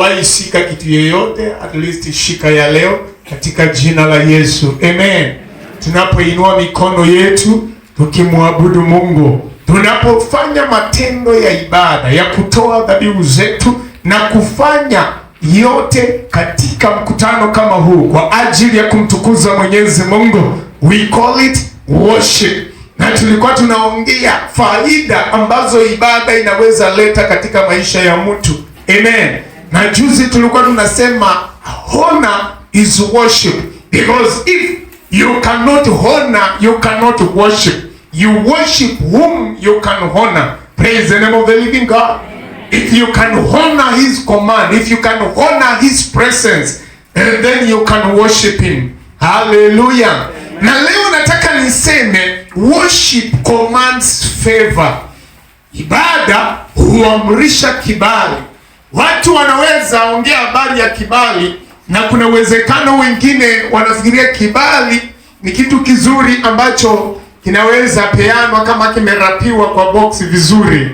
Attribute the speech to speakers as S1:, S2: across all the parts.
S1: hujawahi shika kitu yoyote, at least shika ya leo katika jina la Yesu. Amen. Tunapoinua mikono yetu tukimwabudu Mungu, tunapofanya matendo ya ibada ya kutoa dhabihu zetu na kufanya yote katika mkutano kama huu kwa ajili ya kumtukuza Mwenyezi Mungu, we call it worship. Na tulikuwa tunaongea faida ambazo ibada inaweza leta katika maisha ya mtu. Amen. Na juzi tulikuwa tunasema honor is worship, because if you cannot honor, you cannot worship. You worship whom you can honor. Praise the name of the living God. If you can honor his command, if you can honor his presence, and then you can worship him. Hallelujah. Na leo nataka niseme worship commands favor. Ibada huamrisha kibali. Watu wanaweza ongea habari ya kibali, na kuna uwezekano wengine wanafikiria kibali ni kitu kizuri ambacho kinaweza peanwa kama kimerapiwa kwa box vizuri.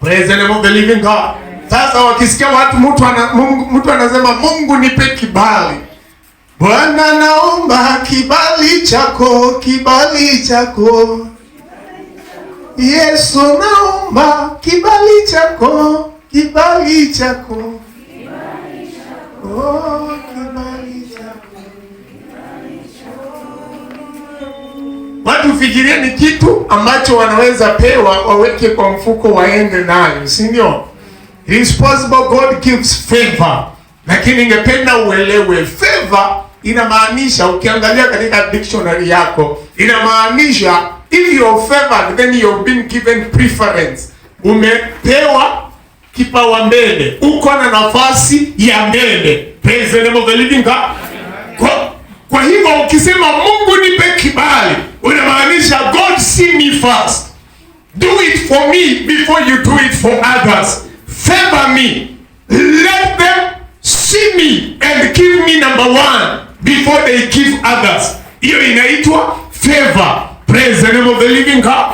S1: Praise the name of the living God. Sasa wakisikia watu mtu anasema Mungu nipe kibali. Bwana naomba kibali chako, kibali chako. Yesu naomba kibali chako, kibali chako. Oh, kibali chako. Watu fikiria ni kitu ambacho wanaweza pewa waweke kwa mfuko waende nayo, si ndio? It is possible God gives favor. Lakini ningependa uelewe favor inamaanisha, ukiangalia katika dictionary yako, inamaanisha if you are favored then you have been given preference. Umepewa kipawa mbele, uko na nafasi ya mbele. Praise the name of the living God. Kwa hivyo ukisema Mungu nipe kibali, unamaanisha God see me first. Do it for me before you do it for others. Favor me. Let them see me and give me number one before they give others. Hiyo inaitwa favor. Praise the name of the living God.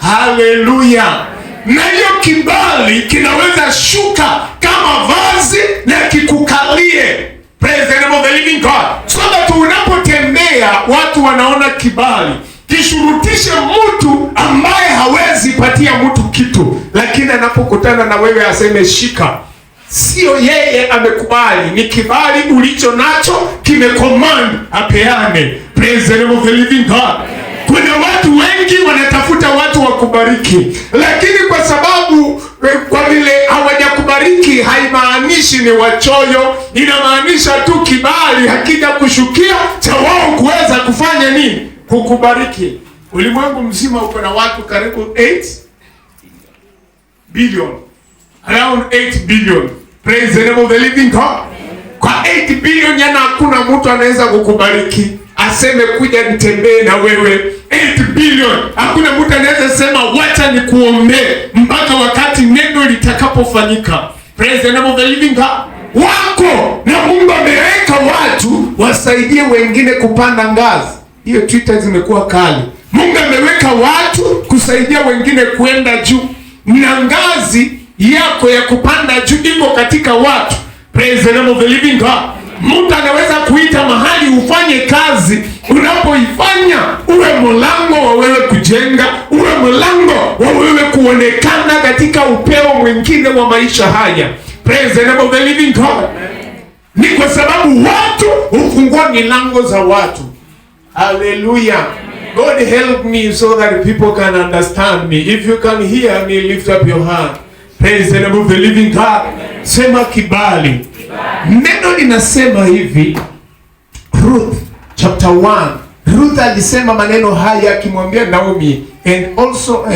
S1: Hallelujah. Na hiyo kibali kinaweza shuka kama vazi na kikukalie. Praise the name of the living God. So that unapotembea watu wanaona kibali. Kishurutishe mtu ambaye hawezi patia mtu kitu, lakini anapokutana na wewe aseme shika. Sio yeye amekubali, ni kibali ulicho nacho kimecommand apeane. Praise the name of the living God. Kuna watu wengi wanatafuta watu wa kubariki, lakini kwa sababu kwa vile hawajakubariki haimaanishi ni wachoyo. Inamaanisha tu kibali hakija kushukia cha wao kuweza kufanya nini? Kukubariki. Ulimwengu mzima uko na watu karibu 8 billion. Around 8 billion. Praise the name of the living God. Kwa 8 billion yana hakuna mtu anaweza kukubariki aseme kuja nitembee na wewe. 8 billion. Hakuna mtu anaweza sema wacha nikuombee mpaka wakati neno litakapofanyika. Praise the name of the living God. Wako na Mungu ameweka watu wasaidie wengine kupanda ngazi. Hiyo Twitter zimekuwa kali. Mungu ameweka watu kusaidia wengine kwenda juu. Na ngazi yako ya kupanda juu iko katika watu. Praise the name of the living God. Mungu anaweza kuita mahali ufanye kazi, unapoifanya uwe mlango wa wewe kujenga, uwe mlango wa wewe kuonekana katika upeo mwingine wa maisha haya. Praise the name of the living God. Ni kwa sababu watu hufungua milango za watu. Hallelujah. God help me so that people can understand me. If you can hear me, lift up your hand. Praise the name of the living God. Sema kibali. Neno linasema hivi, Ruth chapter 1. Ruth alisema maneno haya akimwambia Naomi, and also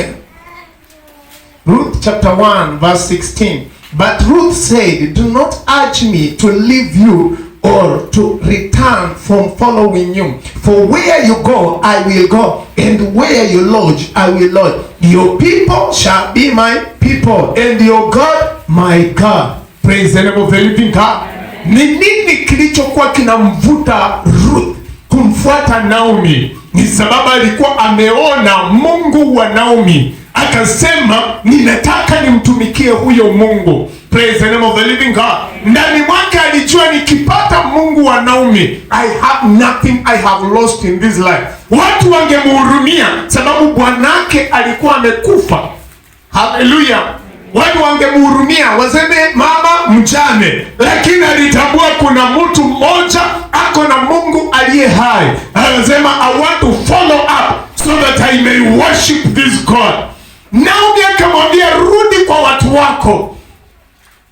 S1: Ruth chapter 1 verse 16. But Ruth said, do not urge me to leave you or to return from following you. For where you go, I will go, and where you lodge, I will lodge. Your people shall be my people, and your God, my God. Praise the name of the living God. Ni nini kilichokuwa kinamvuta Ruth kumfuata Naomi? Ni sababu alikuwa ameona Mungu wa Naomi, akasema ninataka nimtumikie huyo Mungu. Praise the name of the living God. Ndani mwake alijua nikipata Mungu wa Naomi, I have nothing I have lost in this life. Watu wangemhurumia sababu bwanake alikuwa amekufa. Hallelujah. Watu wangemhurumia waseme mama mjane, lakini alitambua kuna mtu mmoja ako na Mungu aliye hai. Anasema I want to follow up so that I may worship this God. Naomi akamwambia rudi kwa watu wako.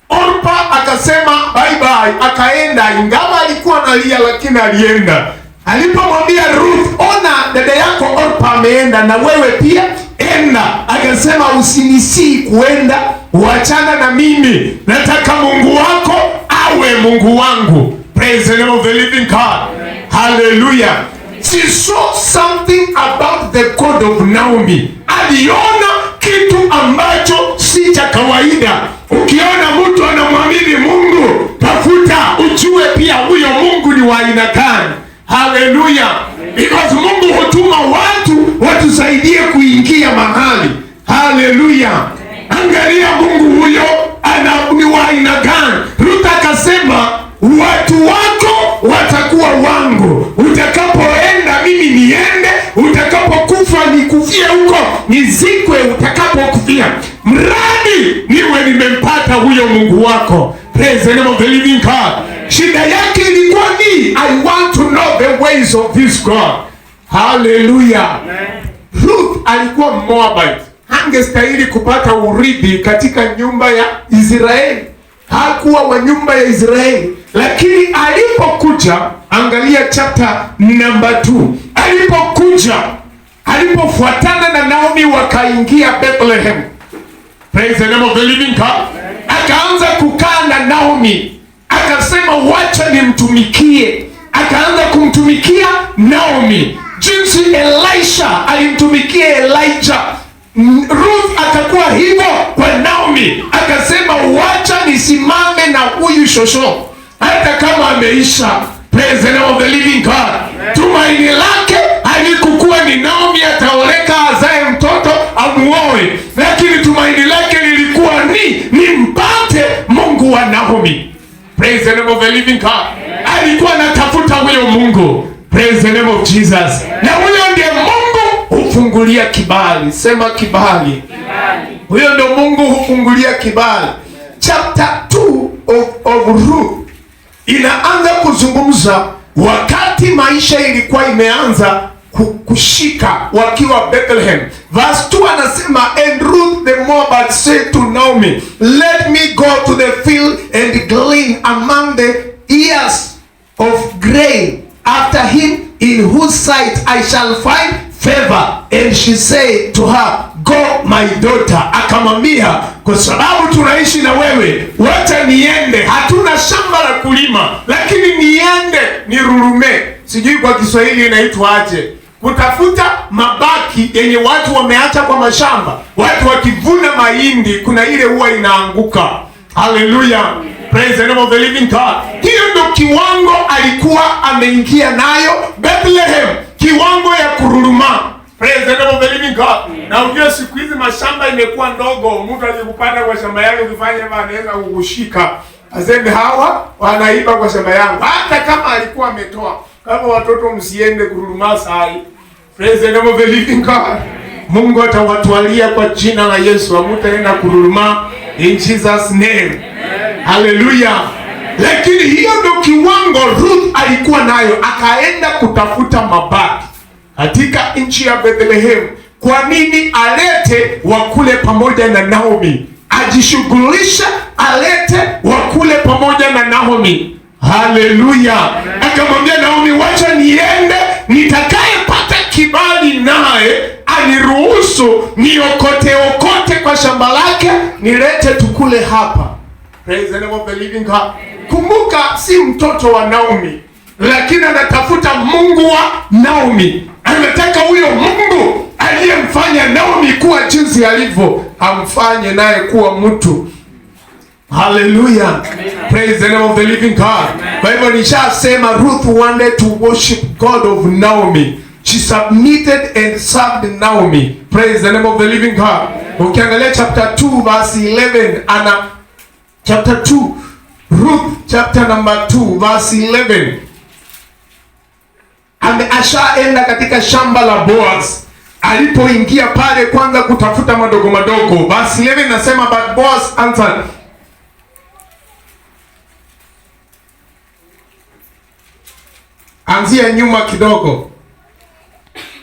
S1: Orpa akasema bye bye, akaenda, ingawa alikuwa analia lakini alienda. Alipomwambia Ruth, ona dada yako Orpa ameenda na wewe pia enda, akasema usinisii kuenda, uachana na mimi, nataka Mungu wako awe Mungu wangu. Praise the name of the living God. Hallelujah. She saw something about the God of Naomi. Aliona kitu ambacho si cha kawaida. Ukiona mtu anamwamini Mungu, tafuta ujue pia huyo Mungu ni wa aina gani. Hallelujah. Because Mungu hutuma watu watusaidie kuingia mahali. Hallelujah. Angalia Mungu huyo ni wa aina gani. Ruth akasema watu wako watakuwa wangu. Utakapoenda mimi niende, utakapokufa nikufie huko, nizikwe utakapokufia. Mradi niwe nimempata huyo Mungu wako. Praise the name of the living God. Shida yake ilikuwa ni I want to know the ways of this God. Hallelujah. Ruth alikuwa Moabite. Hangestahili kupata urithi katika nyumba ya Israeli. Hakuwa wa nyumba ya Israeli. Lakini alipokuja, angalia chapter number 2. Alipofuatana na Naomi wakaingia Bethlehem. Praise the name of the living God. Akaanza kukaa na Naomi. Akasema wacha nimtumikie. Akaanza kumtumikia Naomi. Jinsi Elisha alimtumikia Elijah. Ruth akakuwa hivyo kwa Naomi. Akasema wacha nisimame na huyu shosho hata kama ameisha. Praise the name of the living God. Tumaini lake halikuwa ni Naomi ataoleka azae mtoto amuoe, lakini tumaini lake lilikuwa ni mpate Mungu wa Naomi. Praise the name of the living God. Alikuwa anatafuta huyo Mungu. Praise the name of Jesus. Na huyo ndiye Mungu hufungulia kibali. Sema kibali. Huyo ndio Mungu hufungulia kibali. Chapter 2 of Ruth inaanza kuzungumza wakati maisha ilikuwa imeanza kushika wakiwa Bethlehem. Verse 2 anasema, and Ruth the Moabite said to Naomi, let me go to the field and glean among the ears of grain after him in whose sight I shall find favor. And she said to her, go my daughter. Akamwambia, kwa sababu tunaishi na wewe, wacha niende. Hatuna shamba la kulima, lakini niende nirurume. Sijui kwa Kiswahili inaitwa aje, kutafuta mabaki yenye watu wameacha kwa mashamba. Watu wakivuna mahindi, kuna ile huwa inaanguka. Hallelujah. Praise the name of the living God. Hiyo ndio kiwango alikuwa ameingia nayo Bethlehem, kiwango ya kururuma. Praise the name of the living God. Na unajua siku hizi mashamba imekuwa ndogo, mtu alikupanda kwa shamba yake ukifanya hivyo anaweza kukushika. Aseme hawa wanaiba kwa shamba yangu. Hata kama alikuwa ametoa. Kama watoto msiende kururuma sai. Praise the name of the living God. Mungu atawatwalia kwa jina la Yesu. Hamtaenda kururuma in Jesus name. Hallelujah. Lakini hiyo ndio kiwango Ruth alikuwa nayo, akaenda kutafuta mabaki katika nchi ya Bethlehem. Kwa nini? Alete wakule pamoja na Naomi. Ajishughulisha alete wakule pamoja na Naomi. Hallelujah. Akamwambia Naomi, wacha niende, nitakayepata kibali naye aniruhusu niokote kwa shamba lake, nilete tukule hapa. Praise the name of the living God. Kumbuka si mtoto wa Naomi, lakini anatafuta Mungu wa Naomi. Anataka huyo Mungu aliyemfanya Naomi kuwa jinsi alivyo, amfanye naye kuwa mtu. Hallelujah. Praise the name of the living God. Kwa hivyo nishasema Ruth wanted to worship God of Naomi. She submitted and served Naomi. Praise the name of the living God. Ukiangalia chapter 2 verse 11, chapter 2. Ruth chapter number 2 verse 11. Ashaenda katika shamba la Boaz. Alipoingia pale kwanza kutafuta madogo madogo. Verse 11 nasema, but Boaz answered. Anzia nyuma kidogo.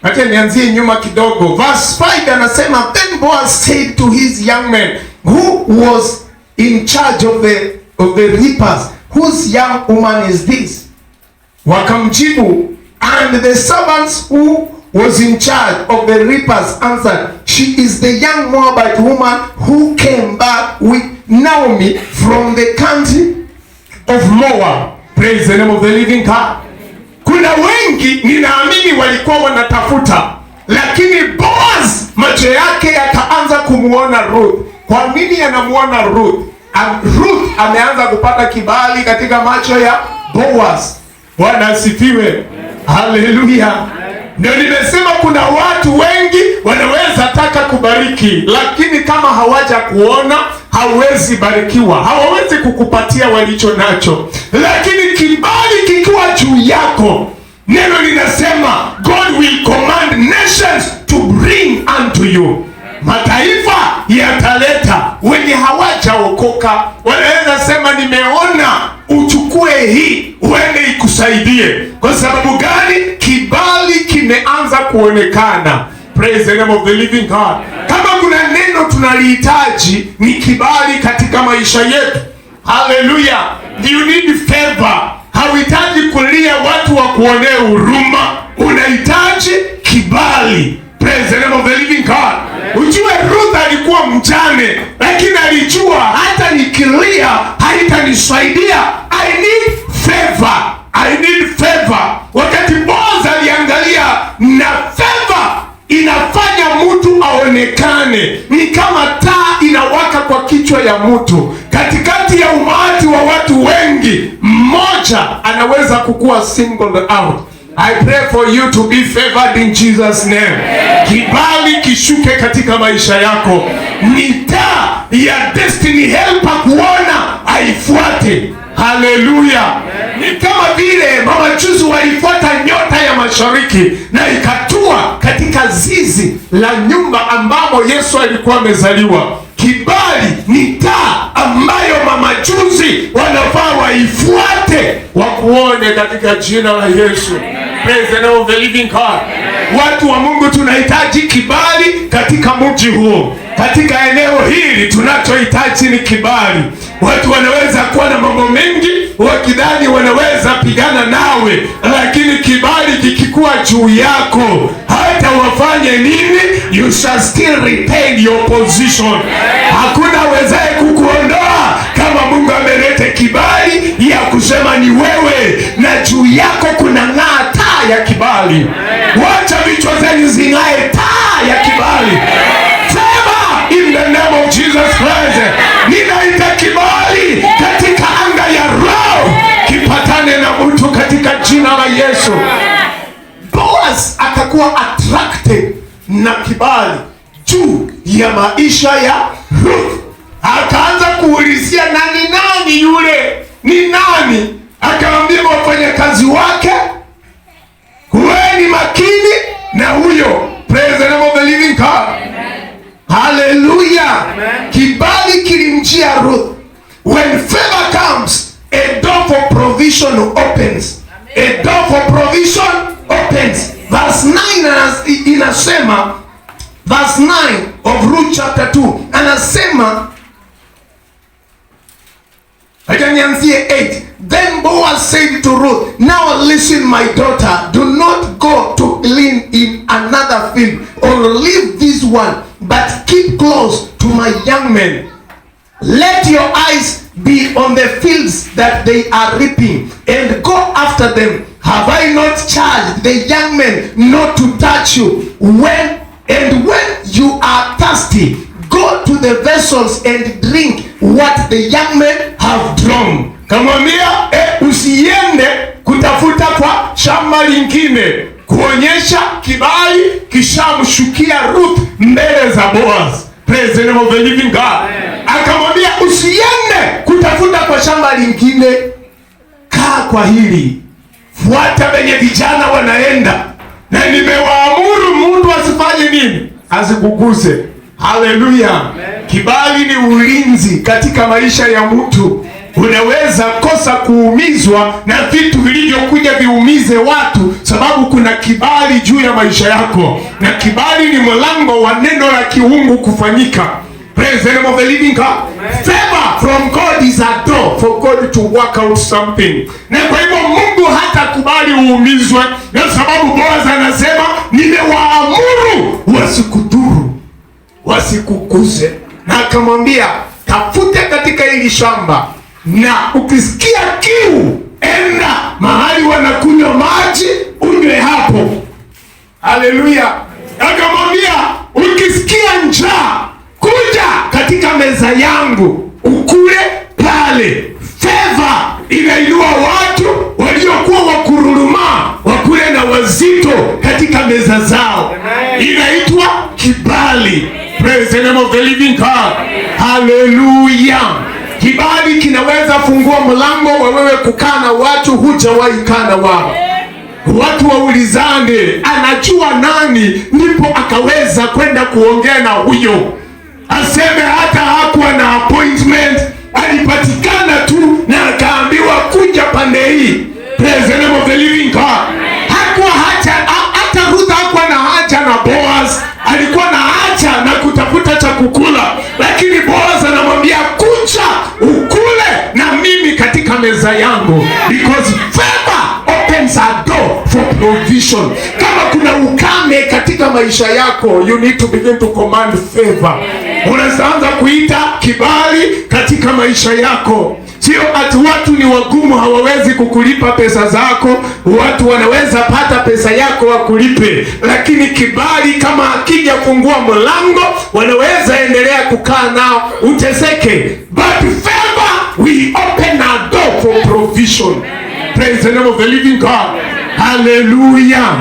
S1: Acha nianzie nyuma kidogo. Verse 5 anasema, then Boaz said to his young men who was in charge of the reapers, whose young woman is this? Wakamjibu, and the servants who was in charge of the reapers answered, she is the young Moabite woman who came back with Naomi from the country of Moab. Praise the name of the living God. Kuna wengi ninaamini walikuwa wanatafuta, lakini Boaz macho yake yakaanza kumuona Ruth. Kwa nini anamuona Ruth? Ruth ameanza kupata kibali katika macho ya Boaz. Bwana asifiwe. Haleluya. Ndio nimesema kuna watu wengi wanaweza taka kubariki, lakini kama hawaja kuona hawezi barikiwa, hawawezi kukupatia walicho nacho. Lakini kibali kikiwa juu yako, neno linasema God will command nations to bring unto you. Mataifa yataleta, wenye hawajaokoka wanaweza sema nimeona, uchukue hii uende ikusaidie. Kwa sababu gani? Kibali kimeanza kuonekana. Praise the name of the living God. Kama kuna neno tunalihitaji ni kibali katika maisha yetu. Hallelujah. You need favor. Hauhitaji kulia watu wa kuonea huruma, unahitaji kibali. Praise the name of the living God. Ujue Ruth alikuwa mjane, lakini alijua hata nikilia haitanisaidia. I need favor. I need favor. Wakati Boaz aliangalia na favor inafanya mtu aonekane, ni kama taa inawaka kwa kichwa ya mtu. Katikati ya umati wa watu wengi, mmoja anaweza kukuwa singled out. I pray for you to be favored in Jesus name. Kibali kishuke katika maisha yako. Ni taa ya destiny helper kuona aifuate. Haleluya. Ni kama vile mamajusi walifuata nyota ya mashariki na ikatua katika zizi la nyumba ambamo Yesu alikuwa amezaliwa. Kibali ni taa ambayo mamajusi wanafaa waifuate, wakuone katika jina la Yesu. Praise the name of the living God. Watu wa Mungu tunahitaji kibali katika mji huo. Katika eneo hili tunachohitaji ni kibali. Watu wanaweza kuwa na mambo mengi, wakidhani wanaweza pigana nawe, lakini kibali kikikuwa juu yako, hata wafanye nini, you shall still retain your position. Hakuna wezaye kukuondoa kama Mungu amelete kibali ya kusema ni wewe, na juu yako kuna ng'aa taa ya kibali. Wacha vichwa zenu zing'ae taa ya kibali. In the name of Jesus Christ, ninaita kibali katika anga ya roho kipatane na mtu katika jina la Yesu. Boaz akakuwa attracted na kibali juu ya maisha ya Ruth. Akaanza kuulizia nani yule? Ni nani? Akaambia wafanyakazi wake, kuweni makini na huyo. Praise the name of the living God. Hallelujah. Kibali kilimjia Ruth. When favor comes, a door for provision opens. A door for provision opens. Verse 9 inasema, verse 9 of Ruth chapter 2 anasema, nianzie 8. Then Boaz said to Ruth, now listen my daughter, do not go to glean in another field or leave this one, but keep close to my young men. Let your eyes be on the fields that they are reaping, and go after them. Have I not charged the young men not to touch you? When you are thirsty, go to the vessels and drink what the young men have drawn. Kamwambia usiende kutafuta kwa shamba lingine, kuonyesha kibali kishamshukia Ruth mbele za Boaz. Praise the name of the living God. Akamwambia usiende kutafuta kwa shamba lingine, kaa kwa hili, fuata venye vijana wanaenda, na nimewaamuru mtu asifanye nini? Asikuguse. Haleluya. Kibali ni ulinzi katika maisha ya mtu. Unaweza kosa kuumizwa na vitu vilivyokuja viumize watu, sababu kuna kibali juu ya maisha yako, na kibali ni mlango wa neno la kiungu kufanyika. Praise the name of the living God. Favor from God is a door for God to work out something. Na kwa hivyo Mungu hatakubali uumizwe, na sababu Boaz anasema nimewaamuru wasikudhuru, wasikukuze. Na akamwambia tafute katika hili shamba, na ukisikia kiu enda mahali wanakunywa maji unywe hapo. Haleluya. Akamwambia ukisikia njaa kuja katika meza yangu ukule pale. Favor inainua watu waliokuwa wakururuma wakule na wazito katika meza zao. Inaitwa kibali. Praise the name of the living God. Hallelujah. Kibali kinaweza fungua mlango wa wewe kukaa na watu hujawahi kaa na wao. Watu waulizane anajua nani, ndipo akaweza kwenda kuongea na huyo. Aseme hata hakuwa na appointment, alipatikana tu na akaambiwa kuja pande hii. Praise the name of the living God. Hakuwa hata Ruth hakuwa na haja na Boaz, alikuwa na haja na kutafuta cha kukula, lakini Boaz anamwambia kuja ukule na mimi katika meza yangu, because favor opens a door for provision. Kama kuna ukame katika maisha yako, you need to begin to command favor. Unaanza kuita kibali katika maisha yako. Sio ati watu ni wagumu hawawezi kukulipa pesa zako. Watu wanaweza pata pesa yako wakulipe, lakini kibali kama akija fungua mlango, wanaweza endelea kukaa nao uteseke. But favor we open a door for provision. Praise the name of the living God. Hallelujah.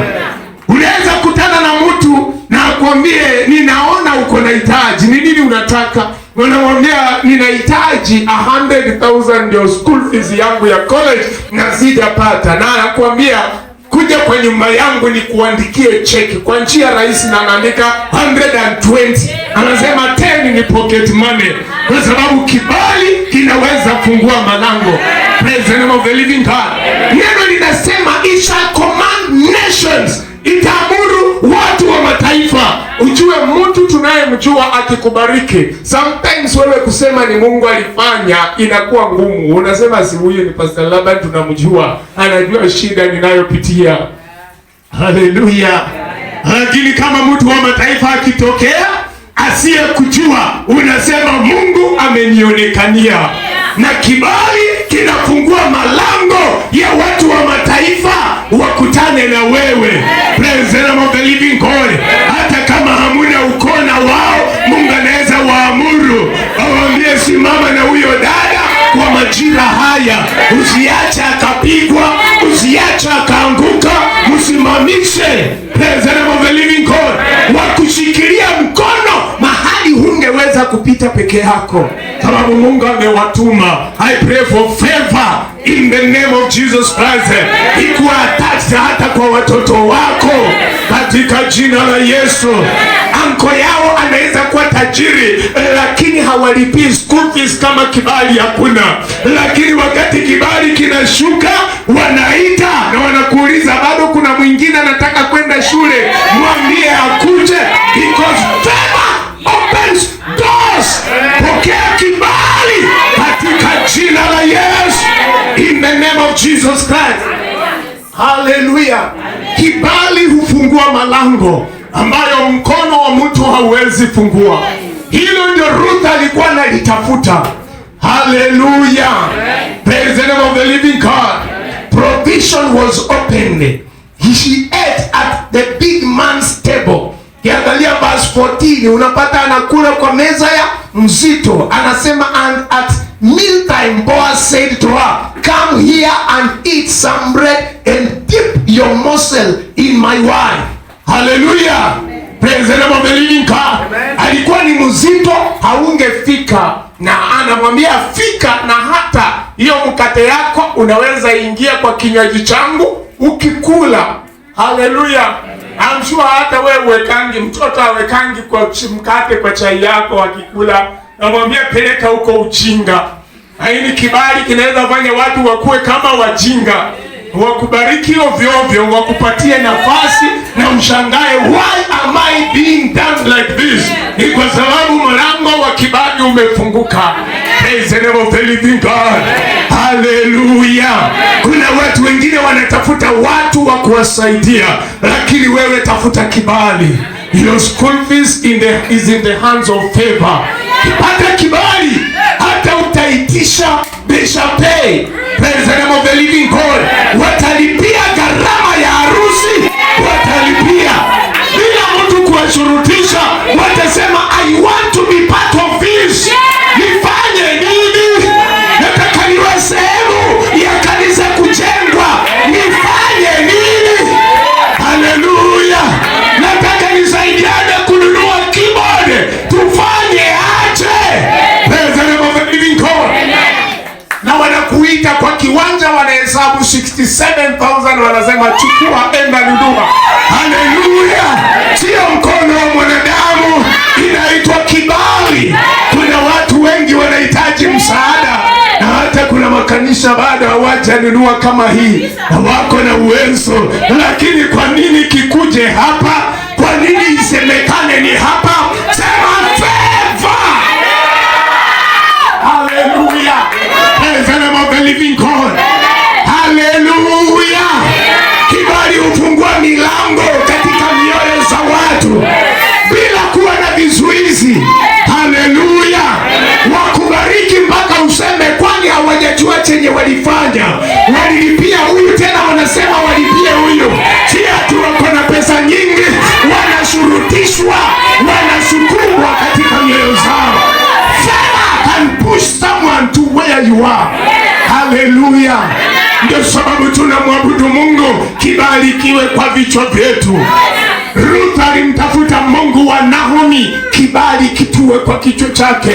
S1: Unaweza kutana na mtu na akwambie ninaona uko na hitaji. Ni nini unataka? Unamwambia ninahitaji 100,000 ndio school fees yangu ya college na sijapata. Na anakuambia kuja kwa nyumba yangu ni kuandikie cheki kwa njia rahisi, na anaandika 120. Anasema 10 ni pocket money, kwa sababu kibali kinaweza fungua malango. Praise the name of the living God. Neno linasema it shall command nations. Itaamuru watu wa mataifa. Ujue mtu tunayemjua akikubariki, sometimes wewe kusema ni Mungu alifanya inakuwa ngumu. Unasema si huyu ni Pastor Laban tunamjua, anajua shida ninayopitia. Haleluya. Lakini kama mtu wa mataifa akitokea asiye kujua, unasema Mungu amenionekania. Na kibali kinafungua malango ya watu wa mataifa wakutane na wewe. Praise the name of the living God. Hata kama hamuna ukona wao, Mungu anaweza waamuru awambie simama na huyo dada kwa majira haya, usiacha akapigwa, usiacha akaanguka, msimamishe. Praise the name of the living God. Wakushikilia mkono mahali hungeweza kupita peke yako, sababu Mungu amewatuma. I pray for favor in the name of Jesus Christ. Ikuwa attached hata kwa watoto wako katika jina la Yesu. Anko yao anaweza kuwa tajiri, lakini hawalipi school fees kama kibali hakuna. Lakini wakati kibali kinashuka, wanaita na wanakuuliza bado kuna mwingine anataka kwenda shule, mwambie akuje, because favor opens doors. Pokea kibali katika jina la Yesu, in the name of Jesus Christ. Hallelujah. Kibali hufungua malango ambayo mkono wa mtu hauwezi fungua. Hilo ndio Ruth alikuwa analitafuta. Hallelujah. Praise the name of the living God. Provision was opened. She ate at the big man's table. Kiangalia verse 14, unapata anakula kwa meza ya mzito. Anasema, and at mealtime Boaz said to her, come here and eat some bread and dip your morsel in my wine. Hallelujah. Praise the name of the living God. Alikuwa ni mzito, haungefika, na anamwambia fika, na hata hiyo mkate yako unaweza ingia kwa kinywaji changu ukikula. Hallelujah. I'm sure hata wewe uwekangi, mtoto awekangi kwa mkate kwa chai yako akikula. Namwambia peleka huko ujinga. Haini kibali kinaweza fanya watu wakuwe kama wajinga. Wakubariki ovyo ovyo, wakupatie nafasi na mshangae, why am I being done like this? Ni kwa sababu mlango wa kibali umefunguka. Praise the name of the living God. Hallelujah. Kuna watu wengine wanatafuta watu wa kuwasaidia, lakini wewe tafuta kibali. Your school fees is in the hands of favor. Pata kibali, hata utaitisha they shall pay. Praise the name of the living God. Watalipia gharama ya harusi, watalipia bila mtu kuwashurutisha. Watasema I want to be part of this. Nifanye nini? Nataka niwe sehemu ya kanisa kujengwa. Nifanye nini? Hallelujah. Nataka nisaidiane kununua keyboard. Tufanye aje? Praise the name of the living God. Na wanakuita kwa kiwanja, wanahesabu 67,000, wanasema chukua, enda nunua. Hallelujah. Sio mkono wa mwanadamu, inaitwa kibali. Kuna watu wengi wanahitaji msaada, na hata kuna makanisa bado hawajanunua kama hii, na wako na uwezo. Lakini kwa nini kikuje hapa? Kwa nini isemekane ni hapa? Sema favor. Hallelujah. Praise the name of the living God. Hallelujah. Kibali hufungua milango katika mioyo za watu bila kuwa na vizuizi. Hallelujah. Wakubariki mpaka useme kwani hawajajua chenye walifanya. Walilipia huyu, tena wanasema walipie huyu. Si ati wako na pesa nyingi, wanashurutishwa, wanasukumwa katika mioyo zao. Favor can push someone to where you are. Hallelujah. Ndio sababu tunamwabudu Mungu, kibali kiwe kwa vichwa vyetu. Ruth alimtafuta Mungu wa Naomi, kibali kitue kwa kichwa chake.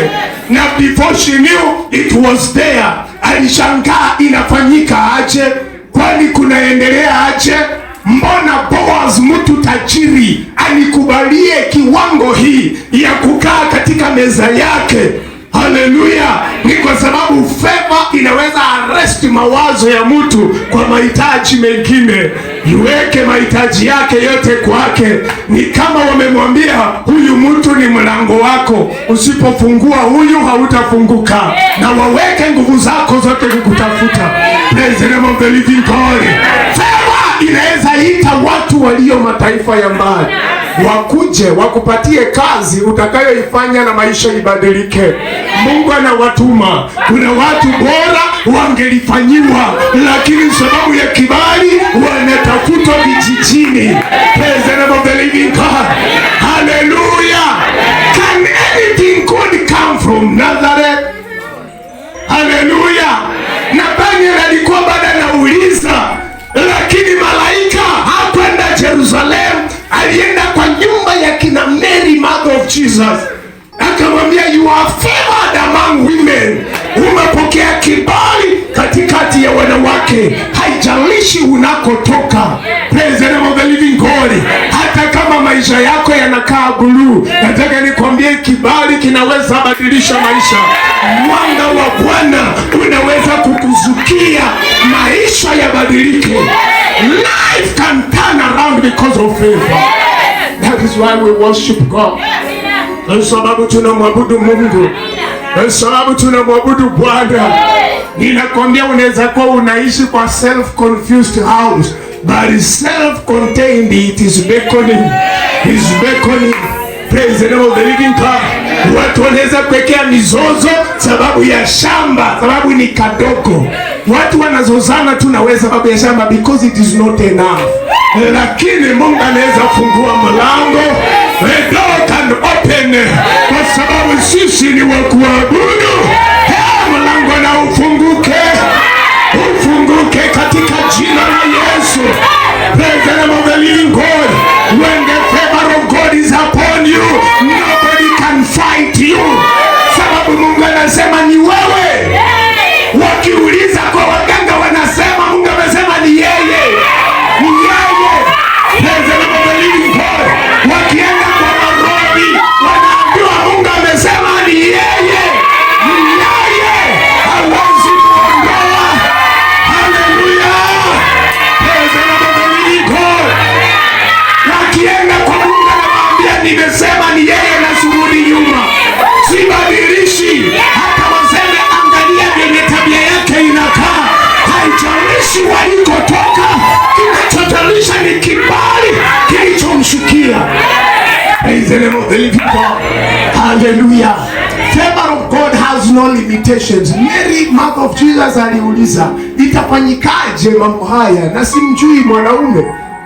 S1: Na before she knew it was there. Alishangaa inafanyika aje? Kwani kunaendelea aje? Mbona Boaz mtu tajiri alikubalie kiwango hii ya kukaa katika meza yake? Hallelujah. Ni kwa sababu favor inaweza arrest mawazo ya mtu kwa mahitaji mengine. Iweke mahitaji yake yote kwake. Ni kama wamemwambia huyu mtu ni mlango wako, usipofungua huyu hautafunguka, na waweke nguvu zako zote kukutafuta. Praise the name of the living God. Favor inaweza ita watu walio mataifa ya mbali wakuje wakupatie kazi utakayoifanya na maisha ibadilike. Mungu anawatuma. Kuna watu bora wangelifanyiwa, lakini sababu ya kibali wanatafutwa vijijini. Praise the name of the living God. Hallelujah. Can anything good come from Nazareth? Hallelujah. Nathaniel alikuwa bado anauliza, lakini malaika hakwenda Jerusalem, alienda kwa nyumba ya kina Mary, mother of Jesus. Akamwambia you are favored among women. Umepokea kibali katikati ya wanawake, haijalishi unakotoka. Praise the name of the living God. Hata kama maisha yako yanakaa buluu, nataka nikwambie kibali kinaweza badilisha maisha. Mwanga wa Bwana unaweza kukuzukia, maisha yabadilike. Life can turn around because of favor. That is why we worship God. Kwa sababu tunamwabudu Mungu. Kwa sababu tunamwabudu Bwana. Ninakwambia unaweza kuwa unaishi kwa self-confused house, but self-contained it is beckoning. Is beckoning. Praise the name of the living God. Watu wanaweza kuwekea mizozo sababu ya shamba, sababu ni kadogo. Watu wanazozana tunaweza sababu ya shamba because it is not enough. Lakini Mungu anaweza fungua mlango. The door can open. Kwa sababu sisi ni wa kuabudu. Mlango na ufunguke. Ufunguke katika jina la Yesu. Praise the name of the living God. When the favor of God is the name of the living God. Hallelujah. Favor of God has no limitations. Mary, mother of Jesus, aliuliza, itafanyikaje mambo haya na simjui mwanaume?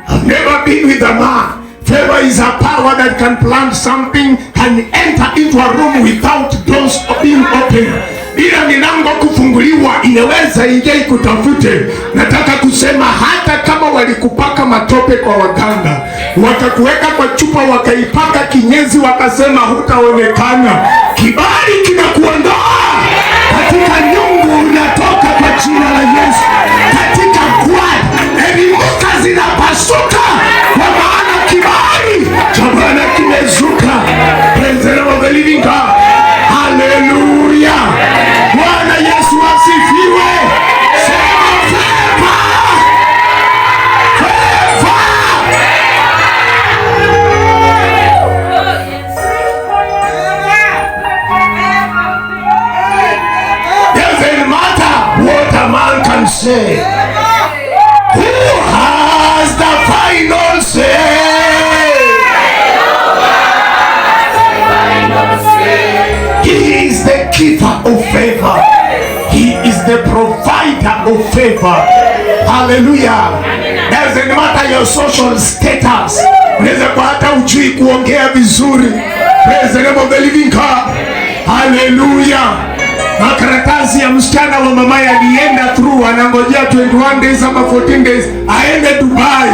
S1: I've never been with a man. Favor is a power that can plant something and enter into a room without doors being open. Bila milango kufunguliwa, inaweza ingia ikutafute. Nataka kusema hata kama walikupaka matope kwa waganga, wakakuweka kwa chupa, wakaipaka kinyezi, wakasema hutaonekana, kibali kinakuondoa katika nyungu, unatoka kwa jina la Yesu. Katika kwad, elimuka zinapasuka kwa maana kibali cha Bwana kimezuka. Praise the name of the living God. Hallelujah. Bwana Yesu asifiwe. Sema favor. Favor. Doesn't matter what a man can say. Who has the final say? He is the keeper of favor. He is the provider of favor. Hallelujah. Doesn't matter your social status. Unaweza kuwa hata ujui kuongea vizuri. Praise the name of the living God. Hallelujah. Makaratasi ya msichana wa mama alienda through, anangojea 21 days ama 14 days aende Dubai.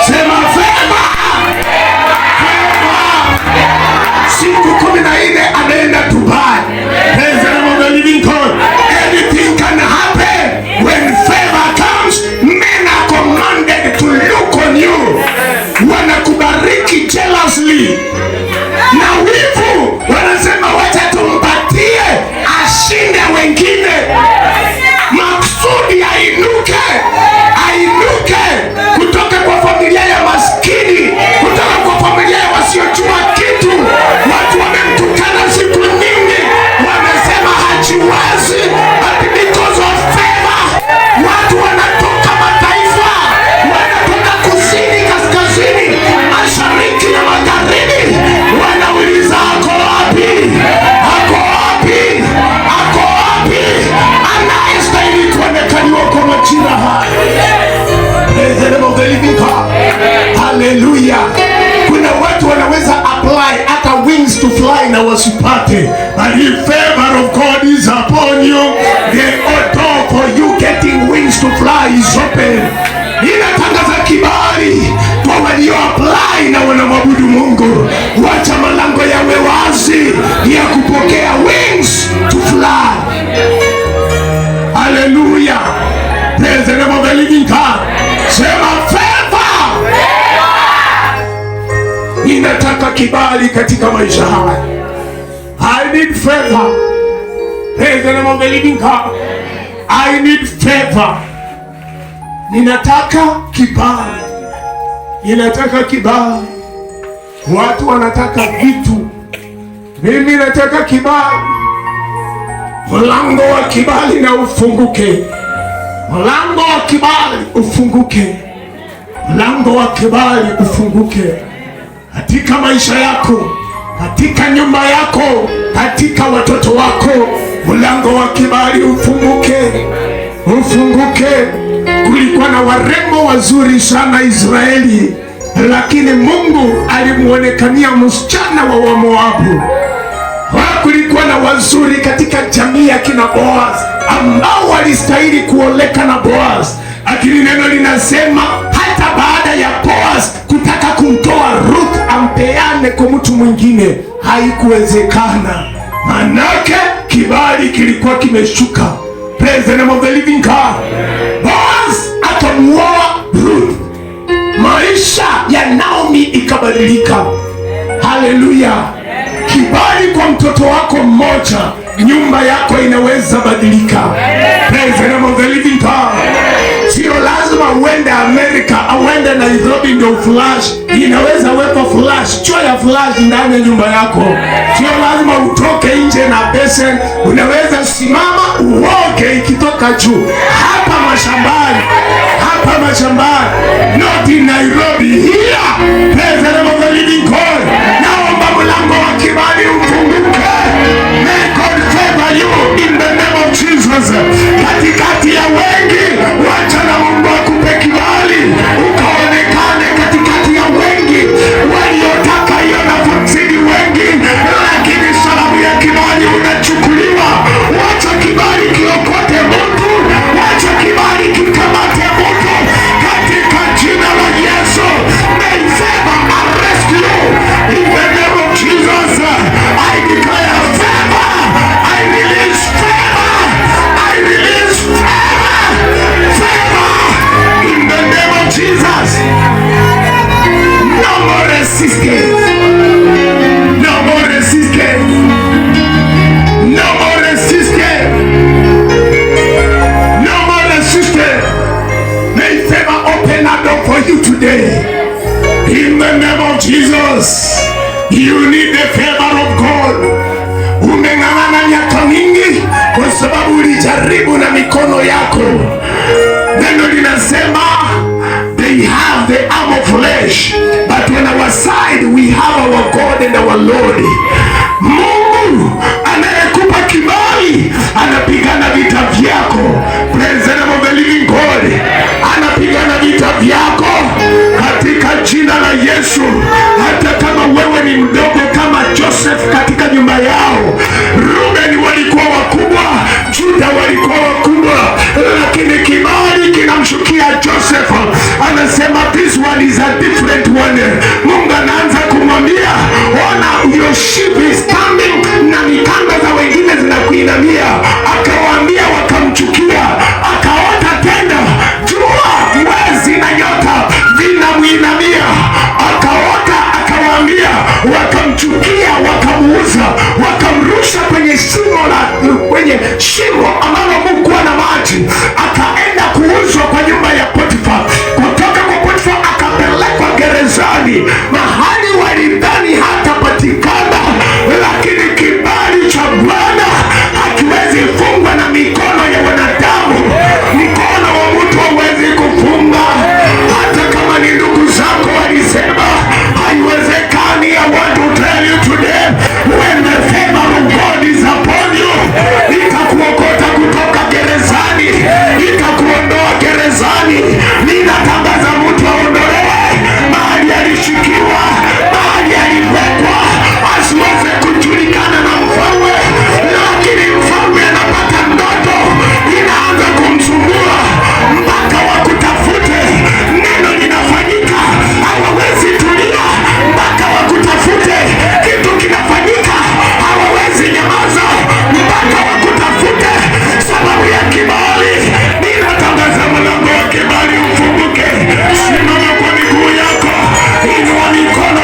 S1: Sema favor. Siku 14 anaenda Dubai. Praise the name of the living God. Anything can happen when favor comes. Men are commanded to look on you. Wanakubariki jealously. Na wivu wanasema wacha tumpatie ashinde wengine. Maksudi ainuke. Ainuke kutoka kwa familia ya maskini, kutoka kwa familia ya wasiojua kitu. Watu wamemtukana siku nyingi, wamesema hajiwezi, but because of favor watu wanatoka mataifa, wanatoka kusini, kaskazini, mashariki na magharibi, wanauliza ako wapi? Ako wapi? Ako wapi? Anayestahili kuonekaniwa kwa majira haya. Praise the name of the living God. Hallelujah. Kuna watu wanaweza apply hata wings to fly na wasipate. But the favor of God is upon you. The door for you getting wings to fly is open. Inatangaza kibali kwa walio apply na wanamwabudu Mungu. Wacha malango yawe wazi ya kupokea wings to fly. Hallelujah. Praise the name of the living God. Sema favor. Ninataka kibali katika maisha haya. I need favor. Praise the name of the living God. I need favor. Ninataka kibali. Ninataka kibali. Watu wanataka vitu. Mimi nataka kibali. Mlango wa kibali na ufunguke. Mlango wa kibali ufunguke. Mlango wa kibali ufunguke katika maisha yako, katika nyumba yako, katika watoto wako. Mlango wa kibali ufunguke. Ufunguke. Kulikuwa na warembo wazuri sana Israeli, lakini Mungu alimuonekania msichana wa Moabu. Kulikuwa na wazuri katika jamii ya kina Boaz ambao walistahili kuoleka na Boaz, lakini neno linasema hata baada ya Boaz kutaka kumtoa Ruth ampeane kwa mtu mwingine haikuwezekana, manake kibali kilikuwa kimeshuka. Praise the name of the living God. Boaz akamuoa Ruth, maisha ya Naomi ikabadilika. Hallelujah. Kibali kwa mtoto wako mmoja, nyumba yako inaweza badilika. Praise the name of the living God. Sio lazima uende Amerika, uende Nairobi ndio flash. Inaweza weka flash, chua ya flash ndani ya nyumba yako. Sio lazima utoke nje na pesa, unaweza simama uoge ikitoka juu. Hapa mashambani, hapa mashambani, not in Nairobi, here. Praise the name of the living God. Naomba resistance. No more resistance. No more resistance. No more resistance. May favor open a door for you today. In the name of Jesus. You need the favor of God. Umeng'ang'ana miaka mingi kwa sababu ulijaribu na mikono yako. Neno linasema they have the arm of flesh, but on our side we have our God and our Lord. Mungu anayekupa kibali anapigana vita vyako. Praise the name of the living God. Anapigana vita vyako katika jina la Yesu. Hata kama wewe ni mdogo kama Joseph katika nyumba yao, Ruben walikuwa wakubwa, Juda walikuwa wakubwa, lakini kibali kinamshukia Joseph. Anasema this one is a different one. Mungu anaanza kumwambia, ona your sheep is coming, na mikanda za wengine zinakuinamia. Akawaambia wakamchukia, akaota tena jua, mwezi na nyota vinamuinamia. Akaota, akawaambia, wakamchukia, wakamuuza, wakamrusha kwenye shimo ambalo hakukuwa na maji. Akaenda kuuzwa kwa nyumba ya Potifa. Kutoka kwa Potifa akapelekwa gerezani, mahali walidhani hatapatikana, lakini kibali cha Bwana hakiwezi fungwa na mikono ya wanadamu. Mkono wa mtu hauwezi kufunga, hata kama ni ndugu zako walisema haiwezekani. I want to tell you today, when the favor of God is upon you, itakuokota kutoka gerezani, itakuondoa gerezani. Ninatangaza mtu aondolewe mahali alishikiwa, mahali aliwekwa, asiweze kujulikana na mfalme. Lakini mfalme anapata ndoto, inaanza kumsumbua mpaka wakutafute. Neno linafanyika, hawawezi tulia mpaka wakutafute. Kitu kinafanyika, hawawezi nyamaza mpaka wakutafute. Sababu ya kibali, ninatangaza mlango wa kibali ufunguke. Simama kwa miguu yako, inua mikono